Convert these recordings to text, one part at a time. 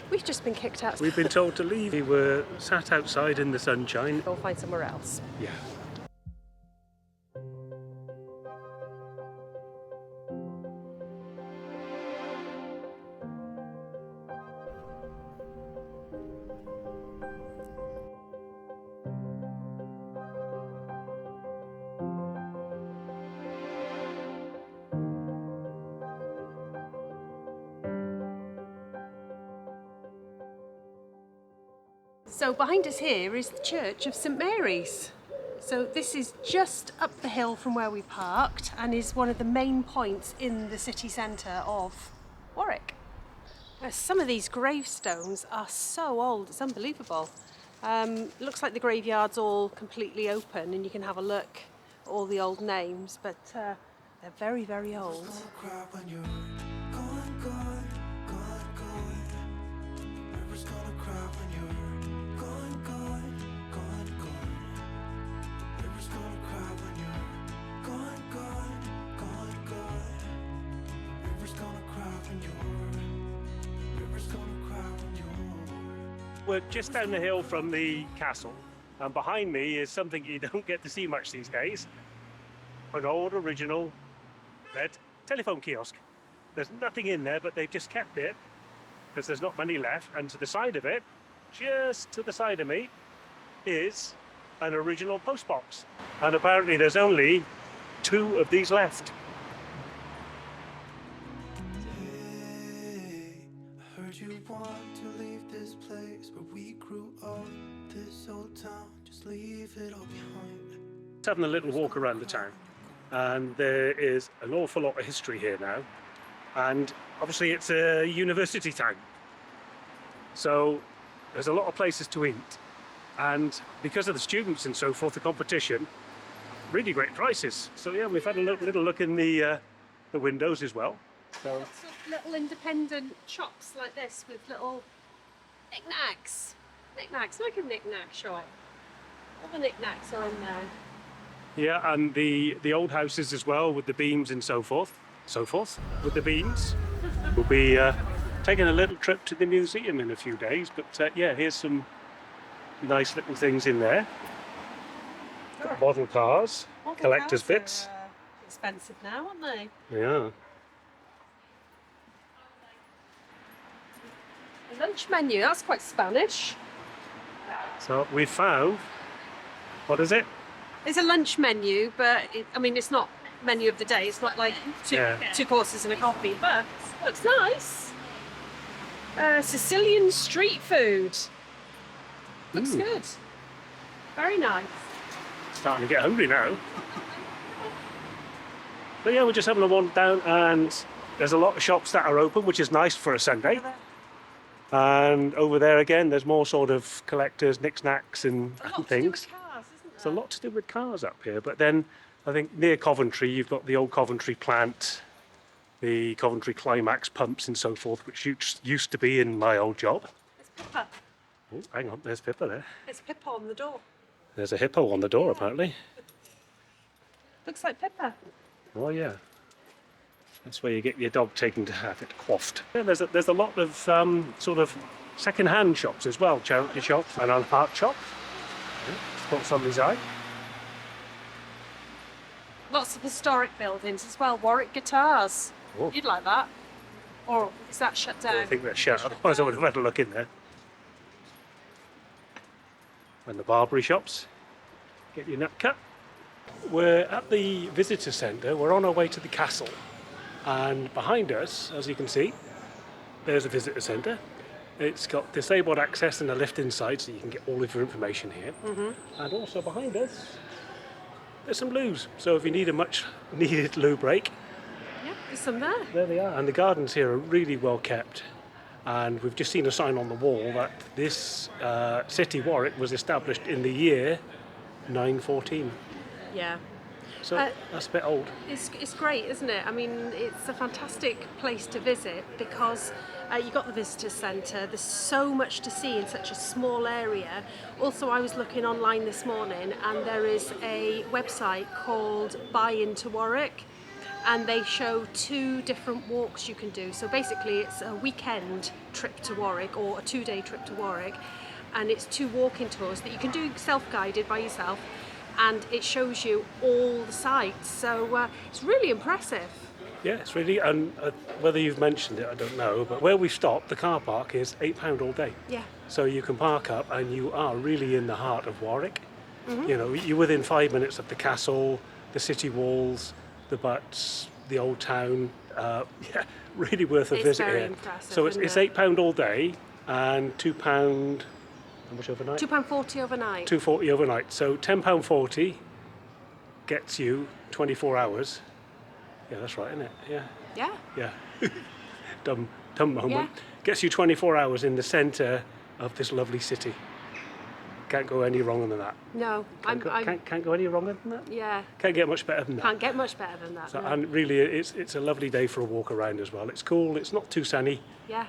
We've just been kicked out. We've been told to leave. We were sat outside in the sunshine. We'll find somewhere else. Yeah. So behind us here is the Church of St Mary's. So this is just up the hill from where we parked and is one of the main points in the city centre of Warwick. Some of these gravestones are so old, it's unbelievable. Looks like the graveyard's all completely open and you can have a look at all the old names, but they're very, very old. We're just down the hill from the castle, and behind me is something you don't get to see much these days. An old original red telephone kiosk. There's nothing in there, but they've just kept it because there's not many left, and to the side of it, just to the side of me, is an original post box. And apparently there's only 2 of these left. I heard you want to leave this place where we grew up, this old town, just leave it all behind. Just having a little walk around the town, and there is an awful lot of history here now, and obviously it's a university town, so there's a lot of places to eat, and because of the students and so forth, the competition, really great prices. So yeah, we've had a little look in the windows as well. So Lots of little independent shops like this with little knickknacks. Knickknacks, like a knickknack shop. All the knickknacks are in there. yeah, and the old houses as well with the beams and so forth. With the beams. We'll be taking a little trip to the museum in a few days, but yeah, here's some nice little things in there. Got model cars, collector's bits. Expensive now, aren't they? Yeah. A lunch menu, that's quite Spanish. So we found, what is it? It's a lunch menu, but it's not menu of the day. It's not like two courses and a coffee, but looks nice. Sicilian street food. Looks good. Very nice. Starting to get hungry now. But yeah, we're just having a wander down, and there's a lot of shops that are open, which is nice for a Sunday. And over there again, there's more sort of collectors, knickknacks and things. Cars, isn't there? There's a lot to do with cars up here. But then I think near Coventry, you've got the old Coventry plant, the Coventry Climax pumps and so forth, which used to be in my old job. It's Pippa. Oh, hang on, there's Pippa there. It's Pippa on the door. There's a hippo on the door, apparently. Looks like Pippa. Oh, yeah. That's where you get your dog taken to have it quaffed. Yeah, there's a lot of sort of second-hand shops as well, charity shops and an art shop. Yeah, caught somebody's eye. Lots of historic buildings as well. Warwick guitars. Oh. You'd like that. Or is that shut down? I think they're shut, otherwise I would have had a look in there. And the Barbary shops. Get your nut cut. We're at the visitor centre. We're on our way to the castle. And behind us, as you can see, there's a visitor centre. It's got disabled access and a lift inside, so you can get all of your information here. Mm-hmm. And also behind us, there's some loos. So if you need a much needed loo break, Yeah, there's some there. there they are. And the gardens here are really well kept. And we've just seen a sign on the wall that this city, Warwick, was established in the year 914. Yeah. So that's a bit old. It's great, isn't it? I mean, it's a fantastic place to visit because you've got the visitor centre. There's so much to see in such a small area. Also, I was looking online this morning and there is a website called Buy Into Warwick. and they show 2 different walks you can do. So basically it's a weekend trip to Warwick, or a 2-day trip to Warwick, and it's 2 walking tours that you can do self-guided by yourself, and it shows you all the sights. So it's really impressive. Yeah, it's really, and whether you've mentioned it, I don't know, but where we stopped, the car park is £8 all day. Yeah. So you can park up and you are really in the heart of Warwick. Mm-hmm. You know, you're within 5 minutes of the castle, the city walls, the butts, the old town. Yeah, really worth a It's visit very here. impressive, So it's isn't it? £8 all day and £2, how much overnight? £2.40 overnight. £2.40 overnight. So £10.40 gets you 24 hours. Yeah, that's right, isn't it? Yeah. Yeah. Yeah. dumb moment. Yeah. Gets you 24 hours in the centre of this lovely city. Can't go any wronger than that. No, Can't go any wronger than that. yeah. Can't get much better than that. Can't get much better than that. So, no. and really, it's a lovely day for a walk around as well. It's cool. It's not too sunny. Yeah.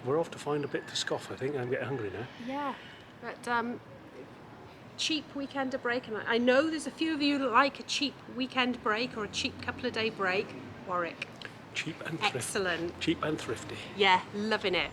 We're off to find a bit to scoff. I think I'm getting hungry now. Yeah. But cheap weekend break, and I know there's a few of you that like a cheap weekend break or a cheap couple of day break. Warwick. Cheap and thrifty. Excellent. Cheap and thrifty. Yeah, loving it.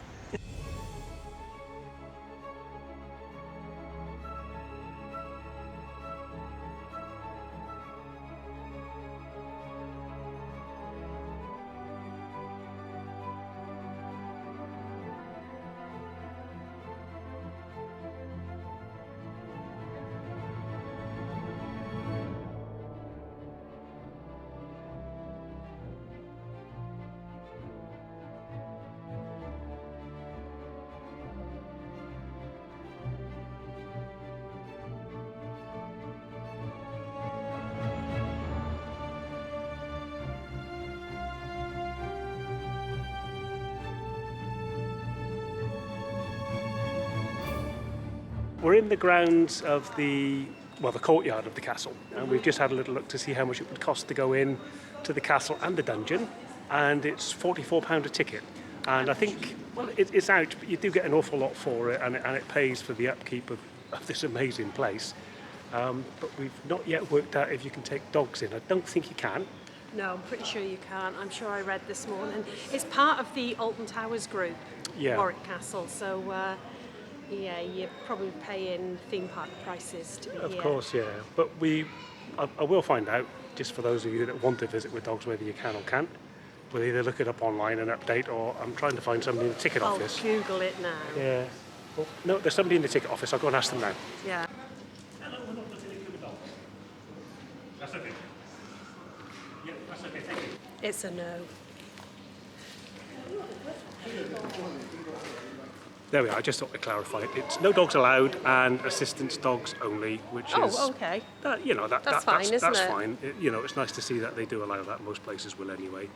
We're in the grounds of the courtyard of the castle, and we've just had a little look to see how much it would cost to go in to the castle and the dungeon, and it's £44 a ticket. And I think, well, it's out, but you do get an awful lot for it, and it pays for the upkeep of this amazing place. But we've not yet worked out if you can take dogs in. I don't think you can. No, I'm pretty sure you can't. I'm sure I read this morning. It's part of the Alton Towers group, Yeah. Warwick Castle. So, yeah, you're probably paying theme park prices to be Of here. course, yeah. But I will find out, just for those of you that want to visit with dogs, whether you can or can't. We'll either look it up online and update, or I'm trying to find somebody in the ticket I'll office. Google it now. Yeah. Well, no, there's somebody in the ticket office. I'll go and ask them now. Yeah. Hello, we're not looking into the dogs. That's okay. Yeah, that's okay, thank you. It's a no. There we are, I just thought to clarify it. It's no dogs allowed and assistance dogs only, which is... Oh, okay. That's fine, isn't that's it? fine. It's nice to see that they do allow that. Most places will anyway.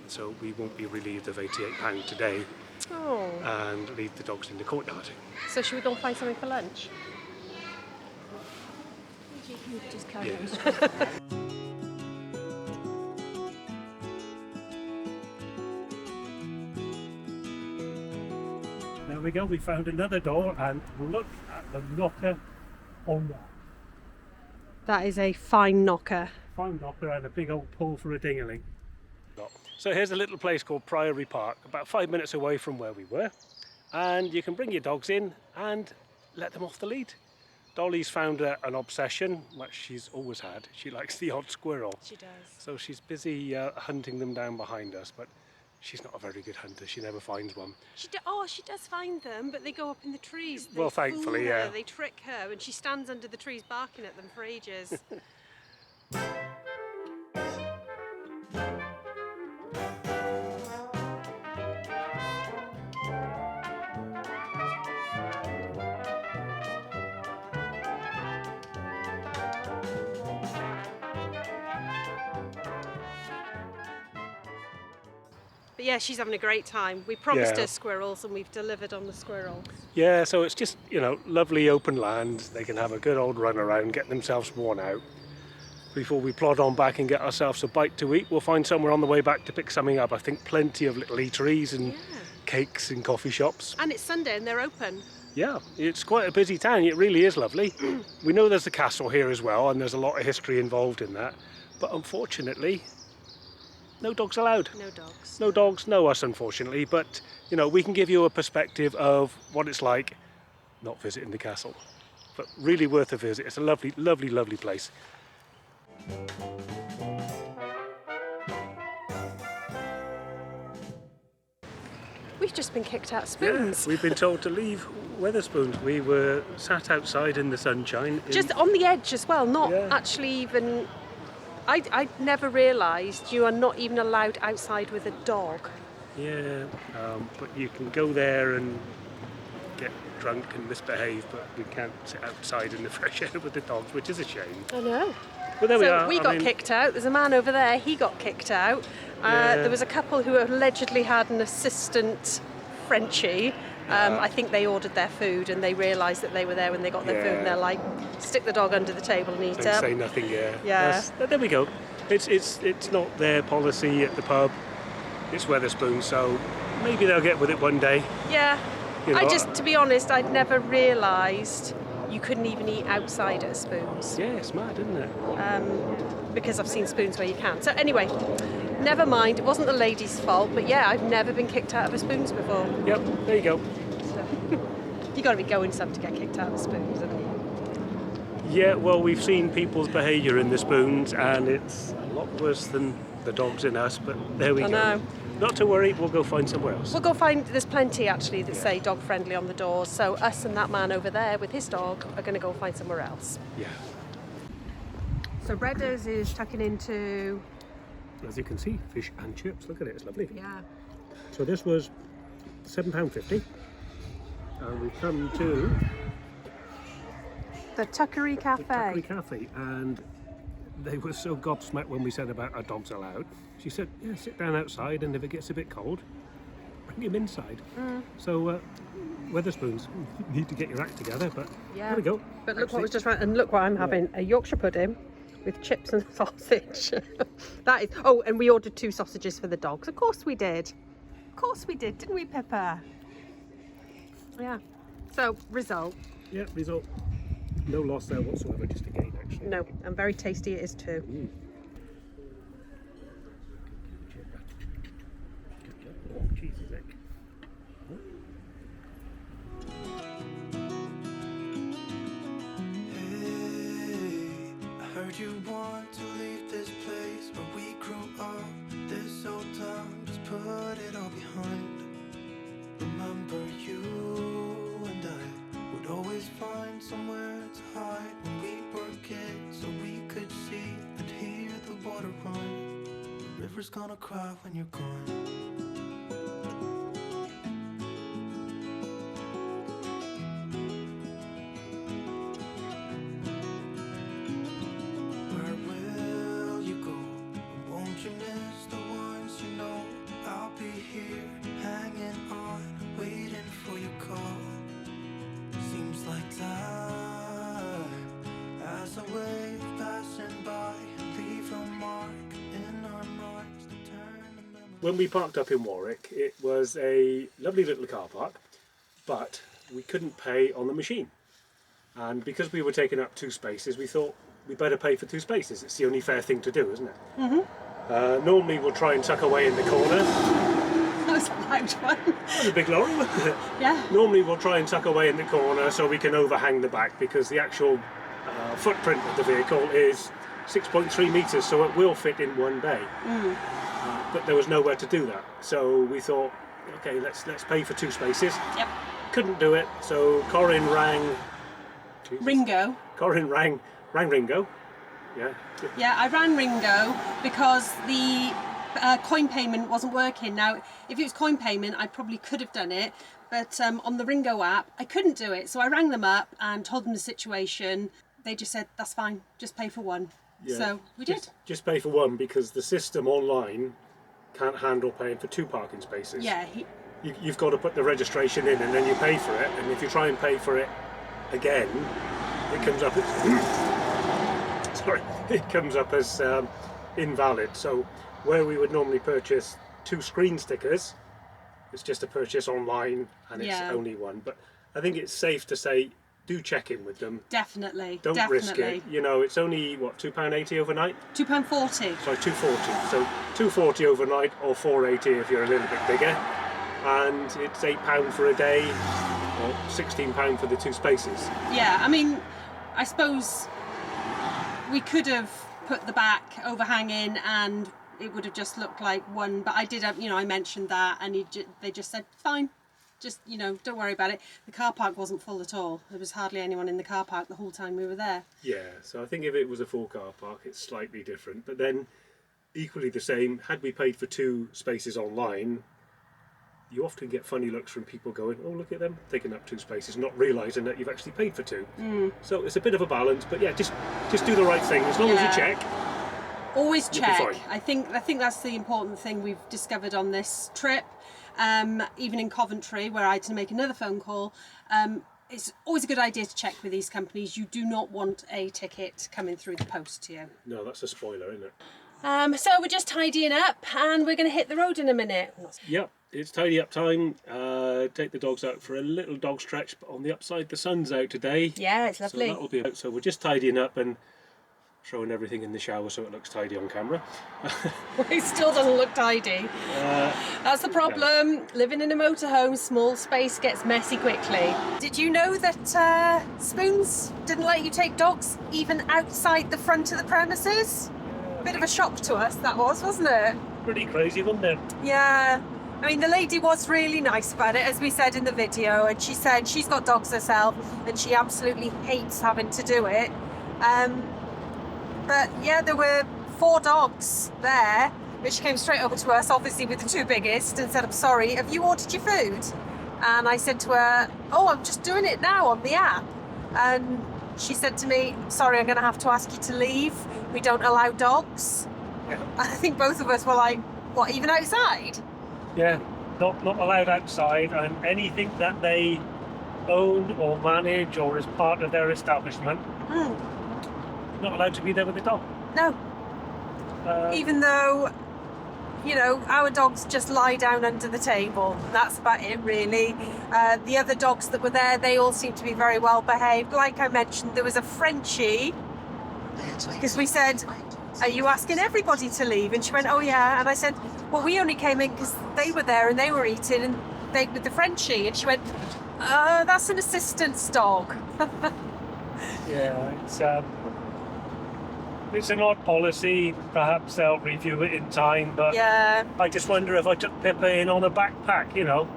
So we won't be relieved of £88 today Oh. and leave the dogs in the courtyard. So should we go and find something for lunch? Just carry on. Yeah. There we go, we found another door, and look at the knocker on that. That is a fine knocker. Fine knocker and a big old pull for a ding-a-ling. So here's a little place called Priory Park, about 5 minutes away from where we were, and you can bring your dogs in and let them off the lead. Dolly's found an obsession, which she's always had. She likes the odd squirrel. She does. So she's busy hunting them down behind us, but she's not a very good hunter. She never finds one. She does find them, but they go up in the trees. They Well, fool thankfully, her, yeah. They trick her, and she stands under the trees barking at them for ages. But yeah, she's having a great time. We promised Yeah. her squirrels, and we've delivered on the squirrels. Yeah, so it's just, lovely open land. They can have a good old run around, get themselves worn out. Before we plod on back and get ourselves a bite to eat, we'll find somewhere on the way back to pick something up. I think plenty of little eateries and cakes and coffee shops. And it's Sunday, and they're open. Yeah, it's quite a busy town. It really is lovely. We know there's a castle here as well, and there's a lot of history involved in that. But unfortunately, no dogs allowed. No dogs. No dogs, no us, unfortunately. But you know, we can give you a perspective of what it's like not visiting the castle. But really worth a visit. It's a lovely, lovely, lovely place. We've just been kicked out of Spoons. Yeah, we've been told to leave Wetherspoons. We were sat outside in the sunshine. Just on the edge as well, not Yeah. actually even... I never realised you are not even allowed outside with a dog. Yeah, but you can go there and get drunk and misbehave, but we can't sit outside in the fresh air with the dogs, which is a shame. I know. But there we So are. we got kicked out. There's a man over there, he got kicked out. Yeah. There was a couple who allegedly had an assistant Frenchie. I think they ordered their food and they realised that they were there when they got their food, and they're like, stick the dog under the table and eat Don't it. say nothing, yeah. Yeah. There we go. It's not their policy at the pub. It's Wetherspoons, so maybe they'll get with it one day. Yeah. You know, To be honest, I'd never realised you couldn't even eat outside at Spoons. Yeah, it's mad, isn't it? Because I've seen Spoons where you can. So anyway, never mind. It wasn't the lady's fault, but yeah, I've never been kicked out of a Spoons before. Yep, there you go. So, you got to be going some to get kicked out of Spoons, haven't you? Yeah, well, we've seen people's behaviour in the Spoons, and it's a lot worse than the dogs in us, but there we I go. know. Not to worry, we'll go find somewhere else. We'll go find, there's plenty actually that say dog friendly on the doors, so us and that man over there with his dog are going to go find somewhere else. Yeah. So Redders is tucking into... As you can see, fish and chips. Look at it, it's lovely. Yeah. So this was £7.50, and we've come to The Tuckery Cafe. the Tuckery Cafe, and they were so gobsmacked when we said about our dogs allowed. She said, yeah, sit down outside, and if it gets a bit cold, bring him inside. So Wetherspoons, you need to get your act together, but Yeah. there we go. But look what was just right, and look what I'm having, a Yorkshire pudding with chips and sausage. That is, oh, and we ordered 2 sausages for the dogs. Of course we did. Of course we did, didn't we, Pippa? Yeah. So, result. Yeah, result. No loss there whatsoever, just a gain actually. No, and very tasty it is too. Oh, cheesy Zick. Hey, I heard you want to leave this place where we grew up. This old town, just put it all behind. Remember you and I would always find somewhere to hide when we were kids, so we could see and hear the water run. The river's gonna cry when you're gone. Where will you go? Won't you miss the ones you know? I'll be here, hanging on, waiting for your call. Seems like time as a wave passing by, leave a mark in our minds to turn the memory. When we parked up in Warwick, it was a lovely little car park, but we couldn't pay on the machine. And because we were taking up 2 spaces, we thought we better pay for 2 spaces. It's the only fair thing to do, isn't it? Normally we'll try and tuck away in the corner. That was a loud one. That was a big lorry, wasn't it? Yeah. Normally we'll try and tuck away in the corner so we can overhang the back, because the actual footprint of the vehicle is 6.3 metres, so it will fit in one bay. But there was nowhere to do that, so we thought, okay, let's pay for 2 spaces. Yep. Couldn't do it, so Corrin rang. Jesus. Ringo. Corrin rang Ringo. Yeah. Yeah, I ran Ringo because the coin payment wasn't working. Now, if it was coin payment, I probably could have done it, but on the Ringo app, I couldn't do it. So I rang them up and told them the situation. They just said, that's fine, just pay for 1. Yeah. So we did. Just pay for 1, because the system online can't handle paying for 2 parking spaces. Yeah, You've got to put the registration in and then you pay for it, and if you try and pay for it again, it comes up as sorry, it comes up as invalid. So where we would normally purchase 2 screen stickers, it's just a purchase online and it's Yeah. only 1. But I think it's safe to say do check in with them. Definitely. Don't risk it. You know, it's only what, £2.80 overnight? £2.40. Sorry, £2.40. So £2.40 overnight, or £4.80 if you're a little bit bigger. And it's £8 for a day, or £16 for the 2 spaces. Yeah, I mean, I suppose we could have put the back overhanging and it would have just looked like one, but I did have, you know, I mentioned that, and they just said fine, just, you know, don't worry about it. The car park wasn't full at all. There was hardly anyone in the car park the whole time we were there. Yeah, so I think if it was a full car park, it's slightly different, but then equally the same, had we paid for 2 spaces online, you often get funny looks from people going, oh, look at them taking up 2 spaces, not realising that you've actually paid for 2. So it's a bit of a balance, but yeah, just do the right thing. As long as you check. Always check. I think that's the important thing we've discovered on this trip. Even in Coventry, where I had to make another phone call, it's always a good idea to check with these companies. You do not want a ticket coming through the post to you. No, that's a spoiler, isn't it? So we're just tidying up and we're going to hit the road in a minute. Yep, it's tidy up time. Take the dogs out for a little dog stretch, but on the upside the sun's out today. Yeah, it's lovely. So that'll be out. So we're just tidying up and throwing everything in the shower so it looks tidy on camera. It still doesn't look tidy. That's the problem. Yeah. Living in a motorhome, small space gets messy quickly. Did you know that Spoons didn't let you take dogs even outside the front of the premises? Bit of a shock to us, that was, wasn't it? Pretty crazy, wasn't it? Yeah. I mean, the lady was really nice about it, as we said in the video, and she said she's got dogs herself and she absolutely hates having to do it. But yeah, there were 4 dogs there, but she came straight over to us, obviously with the 2 biggest, and said, I'm sorry, have you ordered your food? And I said to her, oh, I'm just doing it now on the app. And she said to me, sorry, I'm going to have to ask you to leave. We don't allow dogs. Yeah. And I think both of us were like, what, even outside? Yeah, not allowed outside, and anything that they own or manage or is part of their establishment, not allowed to be there with the dog. No. Even though, you know, our dogs just lie down under the table. That's about it, really. The other dogs that were there, they all seemed to be very well behaved. Like I mentioned, there was a Frenchie, because we said, are you asking everybody to leave? And she went, oh yeah. And I said, well, we only came in because they were there and they were eating, and they with the Frenchie. And she went, that's an assistant's dog. Yeah, it's an odd policy. Perhaps they'll review it in time, but yeah. I just wonder if I took Pippa in on a backpack, you know,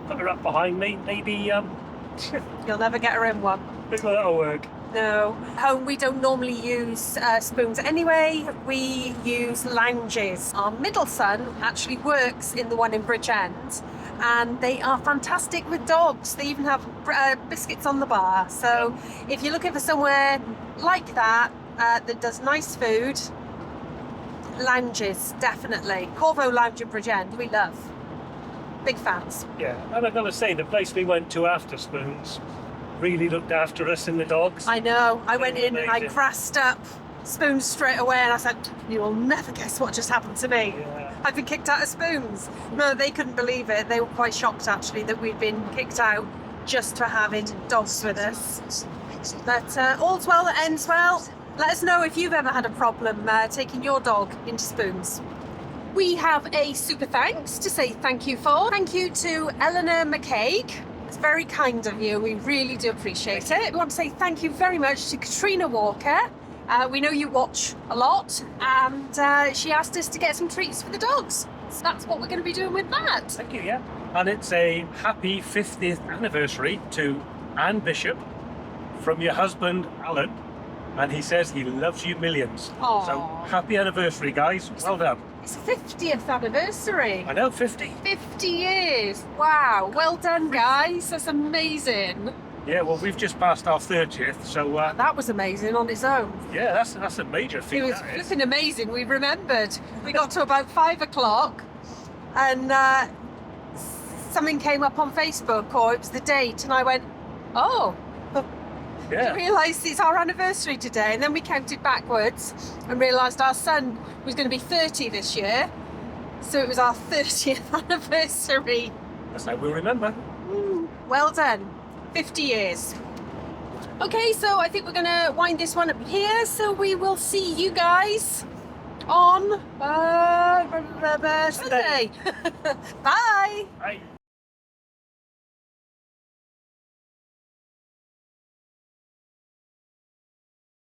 put her up behind me, maybe you'll never get her in one. Think that'll work. No. Home, we don't normally use spoons anyway. We use lounges. Our middle son actually works in the one in Bridgend, and they are fantastic with dogs. They even have biscuits on the bar. So if you're looking for somewhere like that, that does nice food, lounges, definitely. Corvo Lounge in Bridgend, we love. Big fans. Yeah, and I've got to say, the place we went to after Spoons really looked after us and the dogs. I know. I went in and I grassed up Spoons straight away, and I said, you will never guess what just happened to me. Yeah. I've been kicked out of Spoons. No, they couldn't believe it. They were quite shocked, actually, that we'd been kicked out just for having dogs with us. But all's well that ends well. Let us know if you've ever had a problem taking your dog into Spoons. We have a super thanks to say thank you for. Thank you to Eleanor McCaig. It's very kind of you. We really do appreciate it. We want to say thank you very much to Katrina Walker. We know you watch a lot, and she asked us to get some treats for the dogs. So that's what we're going to be doing with that. Thank you, yeah. And it's a happy 50th anniversary to Anne Bishop from your husband, Alan. And he says he loves you millions. Aww. So happy anniversary, guys. Well done. It's 50th anniversary. I know, 50. 50 years. Wow. Well done, guys. That's amazing. Yeah, well, we've just passed our 30th, so... that was amazing on its own. Yeah, that's a major feat. It was flipping amazing. We remembered. We got to about 5 o'clock, and something came up on Facebook, or it was the date, and I went, oh... Yeah. I realised it's our anniversary today, and then we counted backwards and realised our son was going to be 30 this year, so it was our 30th anniversary. That's how we'll remember. Well done. 50 years. Okay, so I think we're going to wind this one up here. So we will see you guys on Sunday. Bye. Bye.